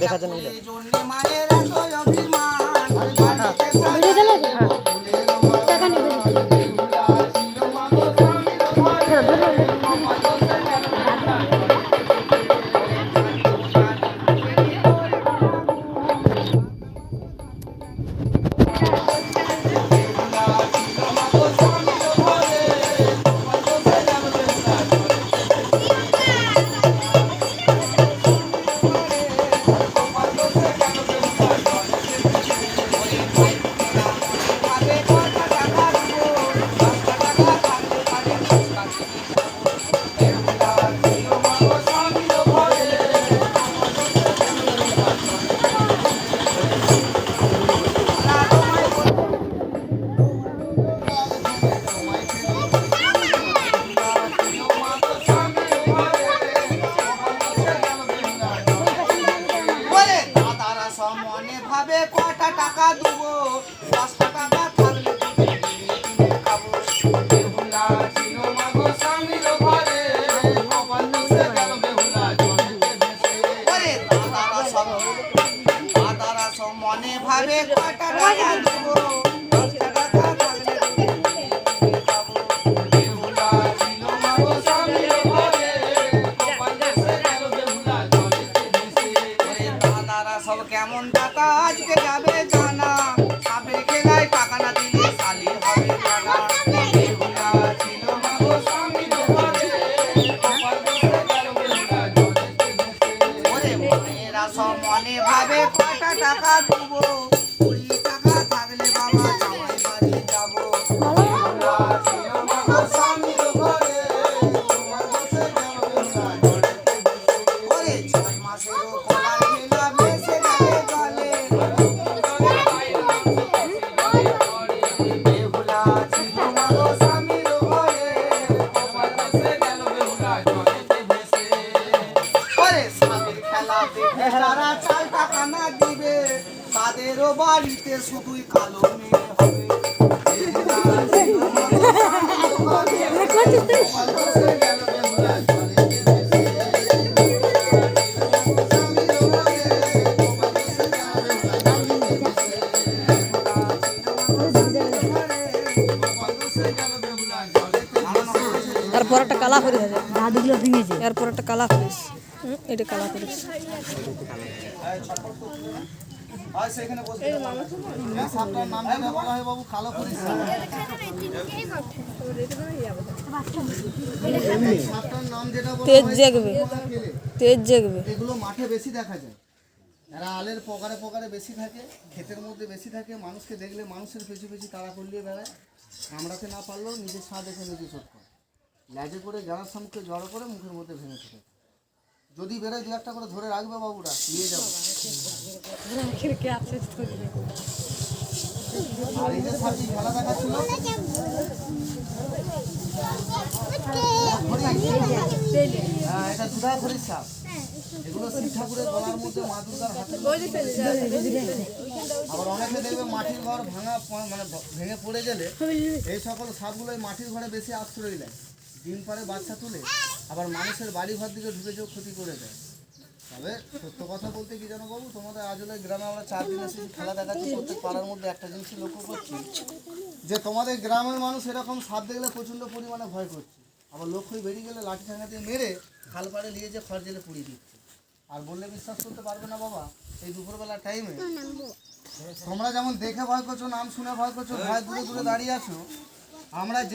দেখা যাচ্ছে না মায়ের এত অভিমান টাকা নেবে মনে ভাবে কটা টাকা দেবো 10 টাকা থাকলে খাবো বেহুলা ছিল মাগো স্বামীর ঘরে কপাল দোষে গেল বেহুলা জলেতে ভেসে ওরে দাদারা সব মনে ভাবে কটা টাকা দেবো 10 টাকা থাকলে খাবো বেহুলা ছিল মাগো স্বামীর ঘরে কপাল দোষে গেল বেহুলা জলেতে ভেসে ওরে দাদারা সব কেমন টাকা আজকে যাবে জানা সাপের খেলায় টাকা না দিলে শালি হবে জানা বেহুলা ছিল মাগো স্বামীর ঘরে কপাল দোষে গেল বেহুলা জলেতে ভেসে ওরে মায়েরা সব মনে ভাবে কটা টাকা দেবো 20 টাকা থাকলে বাবা জামাই বাড়ি যাবো বেহুলা ছিল মাগো স্বামীর ঘরে কপাল দোষে গেল বেহুলা জলেতে ভেসে ওরে 6 মাসেরও কলা খেলা ভেসে যাবে জলে বেহুলা ছিল মাগো স্বামীর ঘরে কপাল দোষে গেল বেহুলা জলেতে ভেসে ওরে সাপের খেলা দেখে তারা 4 টাকা না দিবে তাদেরও বাড়িতে শুধুই কালো মেয়ে হবে বেহুলা ছিল মাগো স্বামীর ঘরে কপাল দোষে গেল বেহুলা জলেতে ভেসে তারপর একটা কালা করে হবে দাদুগুলো ভেঙেছে এরপর একটা কালা করিস এটা কালা করিস আর সেখানে বসে এই সাপটার নাম যেটা বলা হয় বাবু কালো করিস সাপটার নাম যেটা বলা তেজ হয় জাগবে তেজ জাগবে এগুলো মাঠে বেশি দেখা যায় এরা আলের পকারে পকারে বেশি থাকে ক্ষেতের মধ্যে বেশি থাকে মানুষকে দেখলে মানুষের পেছু পেছু তাড়া করলিয়ে বেড়ায় কামড়াতে না পারলেও নিজের স্বাদ দেখে নিজে শোধ করে ল্যাজে করে যারা সামুখে জড়ো করে মুখের মধ্যে ভেঙে ফেলে যদি বেরোয় 2-1টা করে ধরে রাখবে বাবুরা নিয়ে যাবো আর এই যে সাপটি খেলা দেখাচ্ছিল হ্যাঁ এটা দুধা খড়ির সাপ এগুলো শিব ঠাকুরের গলার মধ্যে মা দুর্গার হাতে আবার অনেকে দেখবে মাটির ঘর ভাঙা মানে ভেঙে পড়ে গেলে এই সকল সাপগুলো মাটির ঘরে বেশি আশ্রয় দেয় ডিম পাড়ে বাচ্চা তুলে আবার মানুষের বাড়ি ঘর দিকে ঢুকে যেও ক্ষতি করে দেয় তবে সত্য কথা বলতে কি জানো বাবু তোমাদের আজলে গ্রামে আমরা 4 দিন এসে খেলা দেখাচ্ছি প্রত্যেক পাড়ার মধ্যে একটা জিনিস লক্ষ্য করছি যে তোমাদের গ্রামের মানুষ এরকম সাপ দেখলে প্রচণ্ড পরিমাণে ভয় করছে আবার লক্ষ্যই বেরিয়ে গেলে লাঠি ঠাঙা দিয়ে মেরে খাল পাড়ে নিয়ে যে খড় জেলে পুড়িয়ে দিচ্ছে আর বললে বিশ্বাস করতে পারবে না বাবা এই দুপুরবেলা টাইমে তোমরা যেমন দেখে ভয় করছো নাম শুনে ভয় করছো ভয় দূরে দূরে দাঁড়িয়ে আছো আমরা যে